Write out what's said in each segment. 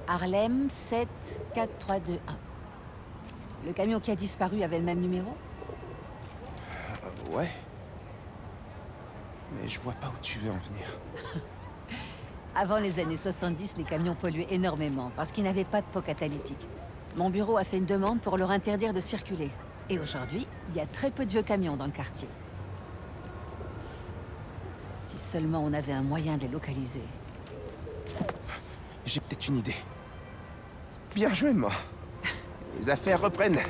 Harlem 74321. Le camion qui a disparu avait le même numéro? Ouais. Mais je vois pas où tu veux en venir. Avant les années 70, les camions polluaient énormément parce qu'ils n'avaient pas de pot catalytique. Mon bureau a fait une demande pour leur interdire de circuler. Et aujourd'hui, il y a très peu de vieux camions dans le quartier. Si seulement on avait un moyen de les localiser. J'ai peut-être une idée. Bien joué, moi. Les affaires reprennent.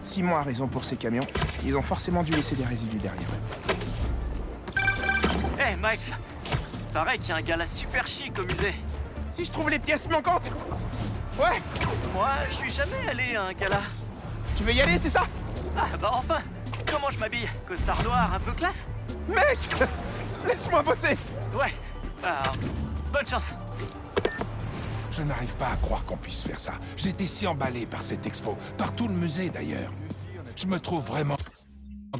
Simon a raison pour ces camions. Ils ont forcément dû laisser des résidus derrière eux. Hey, Miles! Pareil qu'il y a un gala super chic au musée. Si je trouve les pièces manquantes. Ouais. Moi, je suis jamais allé à un gala. Tu veux y aller, c'est ça? Ah, bah enfin! Comment je m'habille? Costard noir, un peu classe? Mec! Laisse-moi bosser. Ouais. Alors, bonne chance. Je n'arrive pas à croire qu'on puisse faire ça. J'étais si emballé par cette expo, par tout le musée d'ailleurs. Je me trouve vraiment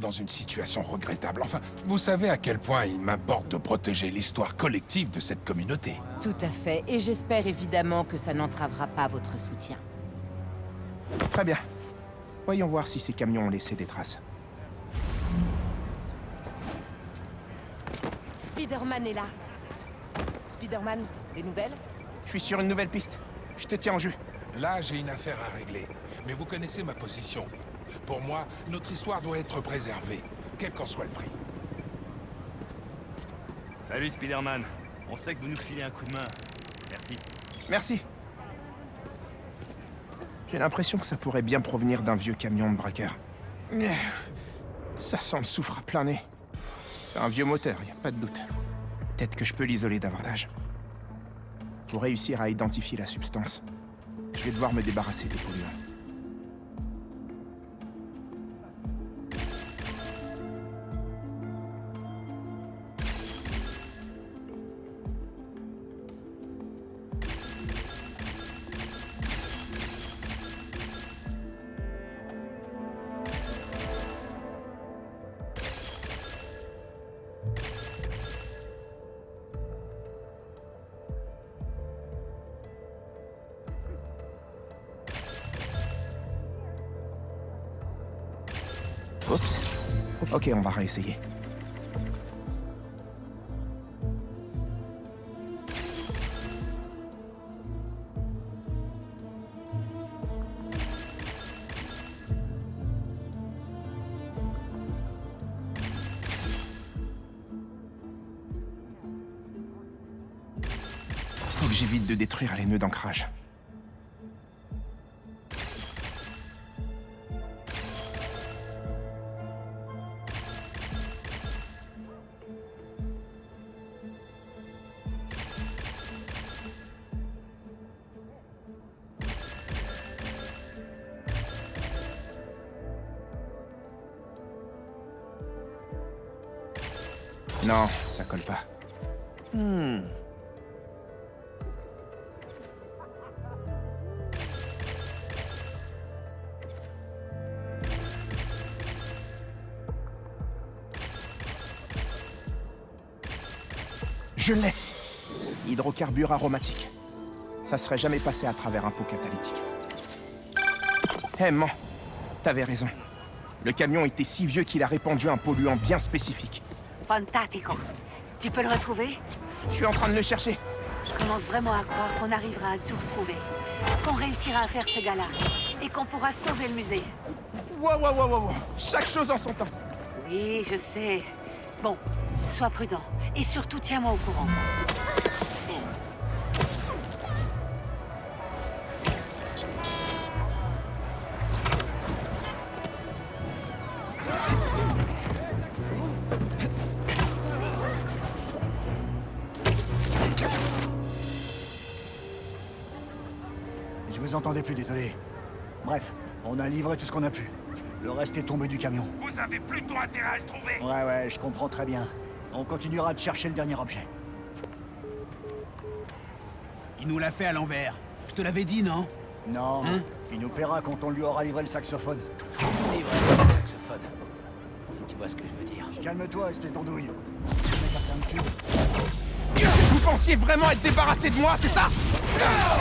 dans une situation regrettable. Enfin, vous savez à quel point il m'importe de protéger l'histoire collective de cette communauté. Tout à fait, et j'espère évidemment que ça n'entravera pas votre soutien. Très bien. Voyons voir si ces camions ont laissé des traces. Spider-Man est là. Spider-Man, des nouvelles? Je suis sur une nouvelle piste. Je te tiens en jus. Là, j'ai une affaire à régler. Mais vous connaissez ma position. Pour moi, notre histoire doit être préservée, quel qu'en soit le prix. Salut, Spider-Man. On sait que vous nous filez un coup de main. Merci. Merci. J'ai l'impression que ça pourrait bien provenir d'un vieux camion de braqueur. Ça sent le soufre à plein nez. C'est un vieux moteur, y a pas de doute. Peut-être que je peux l'isoler davantage. Pour réussir à identifier la substance, je vais devoir me débarrasser des polluants. Oups. Ok, on va réessayer. Faut que j'évite de détruire les nœuds d'ancrage. Non, ça colle pas. Je l'ai! Hydrocarbures aromatiques. Ça serait jamais passé à travers un pot catalytique. Hé, man, t'avais raison. Le camion était si vieux qu'il a répandu un polluant bien spécifique. Fantastico. Tu peux le retrouver? Je suis en train de le chercher. Je commence vraiment à croire qu'on arrivera à tout retrouver. Qu'on réussira à faire ce gala. Et qu'on pourra sauver le musée. Wow. Chaque chose en son temps. Oui, je sais. Bon, sois prudent. Et surtout, tiens-moi au courant. Je vous entendais plus, désolé. Bref, on a livré tout ce qu'on a pu. Le reste est tombé du camion. Vous avez plutôt intérêt à le trouver. Ouais, je comprends très bien. On continuera de chercher le dernier objet. Il nous l'a fait à l'envers. Je te l'avais dit, non? Non, Hein? il nous paiera quand on lui aura livré le saxophone. Livré le saxophone. tu vois ce que je veux dire. Calme-toi, espèce d'andouille. Ce mec a plein de cul. Vous pensiez vraiment être débarrassé de moi, c'est ça?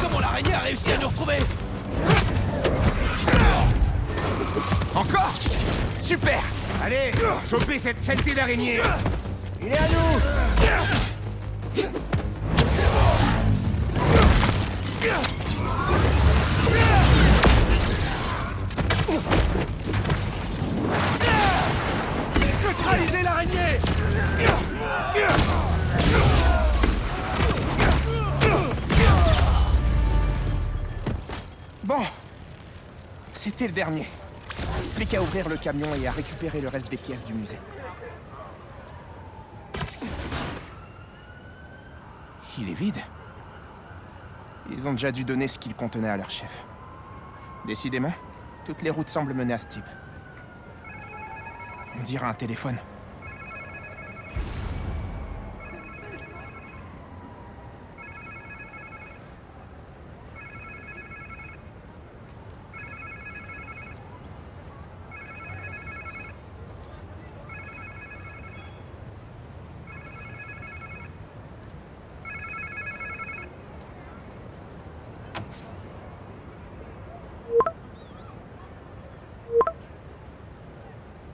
Comment l'araignée a réussi à nous retrouver? Encore? Super! Allez, chopez cette saleté d'araignée! Il est à nous! Neutralisez l'araignée! Bon, c'était le dernier. Plus qu'à ouvrir le camion et à récupérer le reste des pièces du musée. Il est vide. Ils ont déjà dû donner ce qu'il contenait à leur chef. Décidément, toutes les routes semblent mener à ce type. On dirait un téléphone.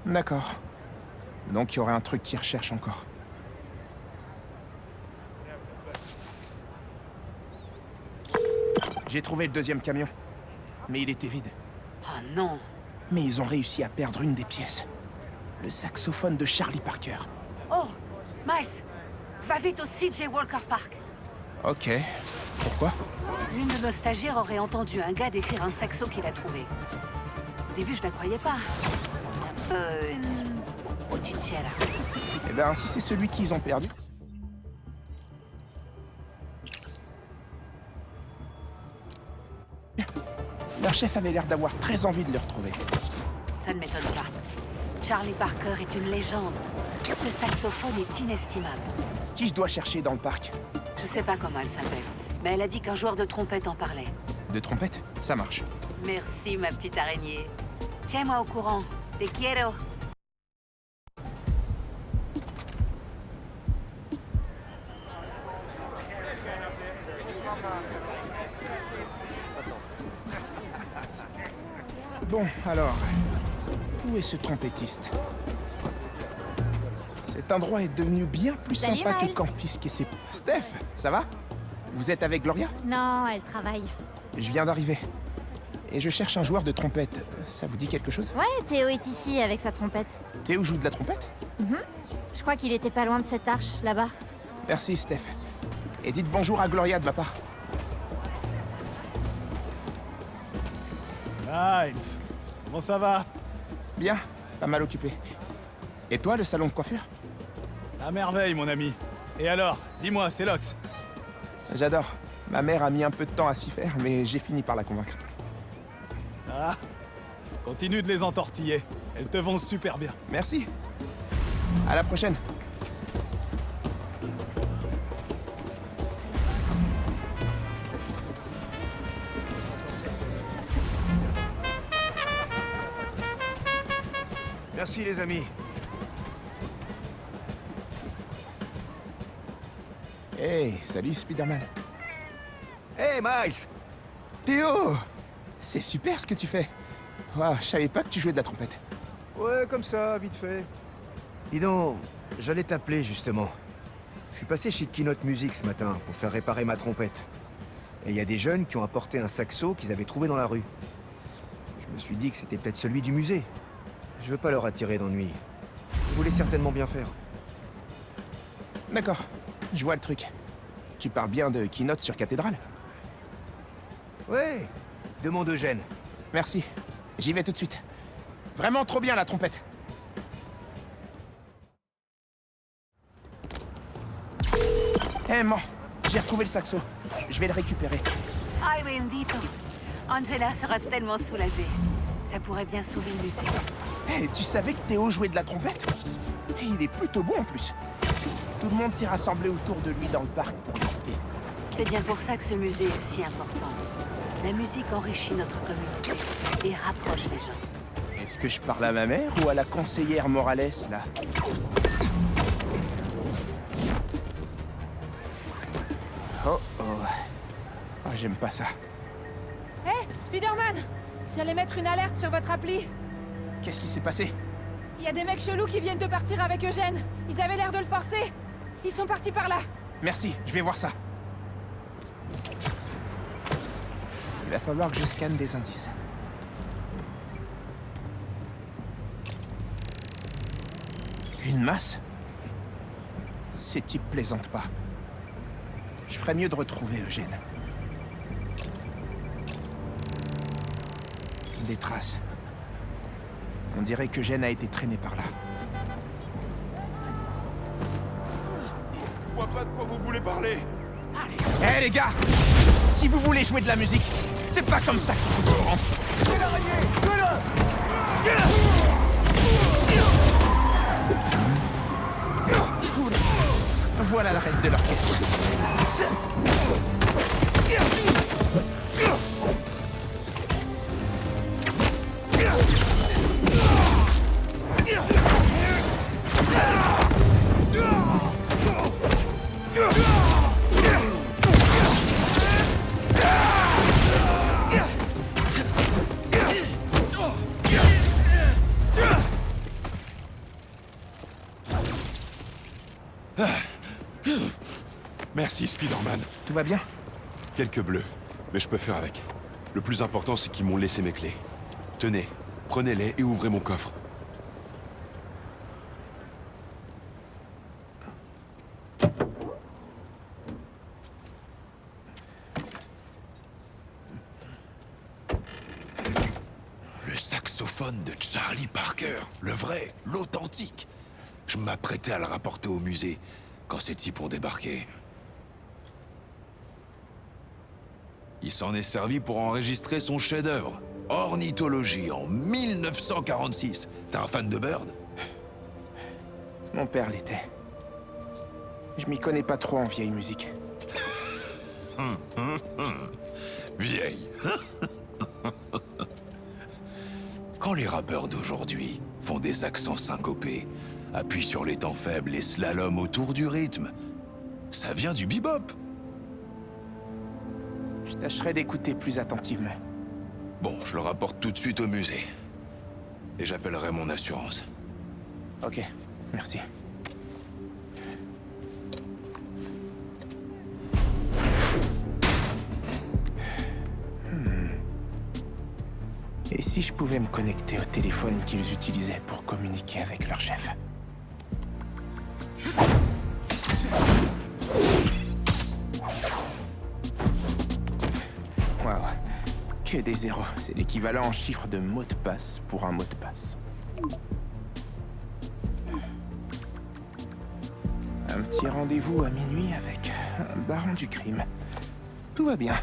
D'accord. Donc il y aurait un truc qui recherche encore. J'ai trouvé le deuxième camion. Mais il était vide. Oh non. Mais ils ont réussi à perdre une des pièces. Le saxophone de Charlie Parker. Oh, Miles, va vite au CJ Walker Park. Ok. Pourquoi? L'une de nos stagiaires aurait entendu un gars décrire un saxo qu'il a trouvé. Au début, je ne la croyais pas. C'est un peu une bottichera. Eh ben, si c'est celui qu'ils ont perdu... Leur chef avait l'air d'avoir très envie de le retrouver. Ça ne m'étonne pas. Charlie Parker est une légende. Ce saxophone est inestimable. Qui je dois chercher dans le parc? Je sais pas comment elle s'appelle, mais elle a dit qu'un joueur de trompette en parlait. De trompette? Ça marche. Merci, ma petite araignée. Tiens-moi au courant. Te quiero. Bon, alors... Où est ce trompettiste? Cet endroit est devenu bien plus Salut, sympa que Miles. quand Fisk s'est... Steph, ça va? Vous êtes avec Gloria? Non, elle travaille. Je viens d'arriver. Et je cherche un joueur de trompette. Ça vous dit quelque chose? Ouais, Théo est ici avec sa trompette. Théo joue de la trompette? Je crois qu'il était pas loin de cette arche, là-bas. Merci, Steph. Et dites bonjour à Gloria de ma part. Miles, comment ça va? Bien, pas mal occupé. Et toi, le salon de coiffure? À merveille, mon ami. Et alors, dis-moi, c'est Lox. J'adore. Ma mère a mis un peu de temps à s'y faire, mais j'ai fini par la convaincre. Ah, continue de les entortiller. Elles te vont super bien. Merci. À la prochaine. Merci les amis. Hey, salut Spider-Man. Hey Miles! Théo! C'est super ce que tu fais. Waouh, je savais pas que tu jouais de la trompette. Ouais, comme ça, vite fait. Dis donc, j'allais t'appeler justement. Je suis passé chez Keynote Music ce matin pour faire réparer ma trompette. Et il y a des jeunes qui ont apporté un saxo qu'ils avaient trouvé dans la rue. Je me suis dit que c'était peut-être celui du musée. Je veux pas leur attirer d'ennui. Ils voulaient certainement bien faire. D'accord, je vois le truc. Tu parles bien de Keynote sur Cathédrale? Ouais, demande Eugène. Merci, j'y vais tout de suite. Vraiment trop bien la trompette. Eh, man, j'ai retrouvé le saxo. Je vais le récupérer. Ay, bendito. Angela sera tellement soulagée. Ça pourrait bien sauver le musée. Eh, tu savais que Théo jouait de la trompette? Et il est plutôt bon en plus. Tout le monde s'est rassemblé autour de lui dans le parc pour l'écouter. C'est bien pour ça que ce musée est si important. La musique enrichit notre communauté et rapproche les gens. Et Est-ce que je parle à ma mère ou à la conseillère Morales, là? Oh oh. Ah, j'aime pas ça. Hé, Spider-Man! J'allais mettre une alerte sur votre appli. Qu'est-ce qui s'est passé? Il y a des mecs chelous qui viennent de partir avec Eugène. Ils avaient l'air de le forcer. Ils sont partis par là. Merci, je vais voir ça. Il va falloir que je scanne des indices. Une masse? Ces types plaisantent pas. Je ferais mieux de retrouver Eugène. Des traces. On dirait qu'Eugène a été traîné par là. Je vois pas de quoi vous voulez parler. Hé les gars! Si vous voulez jouer de la musique, c'est pas comme ça qu'il faut se rendre. Cool. Voilà le reste de l'orchestre. Merci, Spider-Man. Tout va bien? Quelques bleus, mais je peux faire avec. Le plus important, c'est qu'ils m'ont laissé mes clés. Tenez, prenez-les et ouvrez mon coffre. Le saxophone de Charlie Parker, le vrai, l'authentique. Je m'apprêtais à le rapporter au musée quand ces types ont débarqué. Il s'en est servi pour enregistrer son chef-d'œuvre, Ornithologie, en 1946. T'es un fan de Bird? Mon père l'était. Je m'y connais pas trop en vieille musique. Vieille. Quand les rappeurs d'aujourd'hui font des accents syncopés, appuient sur les temps faibles et slalom autour du rythme, ça vient du bebop. Je tâcherai d'écouter plus attentivement. Bon, je le rapporte tout de suite au musée. Et j'appellerai mon assurance. Ok, merci. Et si je pouvais me connecter au téléphone qu'ils utilisaient pour communiquer avec leur chef? Waouh. Que des zéros. C'est l'équivalent en chiffres de mot de passe pour un mot de passe. Un petit rendez-vous à minuit avec un baron du crime. Tout va bien.